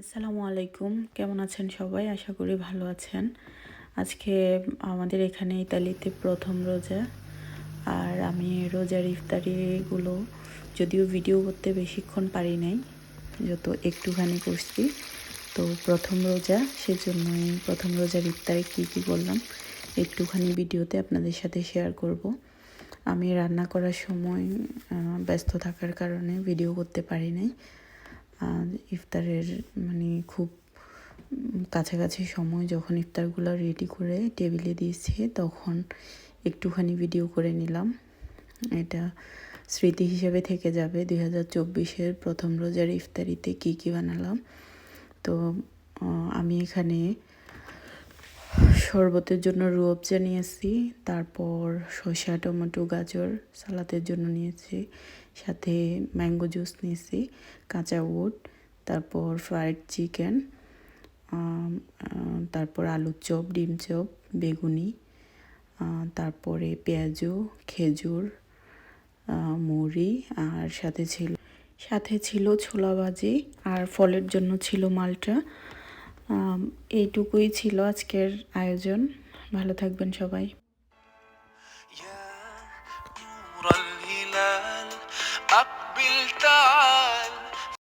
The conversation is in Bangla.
আসসালামু আলাইকুম, কেমন আছেন সবাই? আশা করি ভালো আছেন। আজকে আমাদের এখানে ইতালিতে প্রথম রোজা। আর আমি রোজার ইফতারিগুলো যদিও ভিডিও করতে বেশিক্ষণ পারি নাই, যত একটুখানি করছি। তো প্রথম রোজা, সেজন্যই প্রথম রোজার ইফতারে কী করলাম একটুখানি ভিডিওতে আপনাদের সাথে শেয়ার করব। আমি রান্না করার সময় ব্যস্ত থাকার কারণে ভিডিও করতে পারি নাই। ইফতারের খুব কাছাকাছি সময় যখন ইফতারগুলো রেডি করে টেবিলে দিয়েছি তখন একটুখানি ভিডিও করে নিলাম। এটা স্মৃতি হিসেবে থেকে যাবে 2024-এর প্রথম রোজার ইফতারিতে কী বানালাম। তো আমি এখানে শরবতের জন্য রুয়াবজা নিয়েছি, তারপর শসা, টমেটো, গাজর সালাদের জন্য নিয়েছি, সাথে ম্যাঙ্গো জুস নিয়েছি, কাঁচা উট, তারপর ফ্রাইড চিকেন, তারপর আলুর চপ, ডিম চপ, বেগুনি, তারপরে পেঁয়াজু, খেজুর, মুড়ি, আর সাথে ছিল ছোলা ভাজি, আর ফলের জন্য ছিল মালটা। এইটুকুই ছিল আজকের আয়োজন। ভালো থাকবেন সবাই। يا نور الهلال أقبل تعال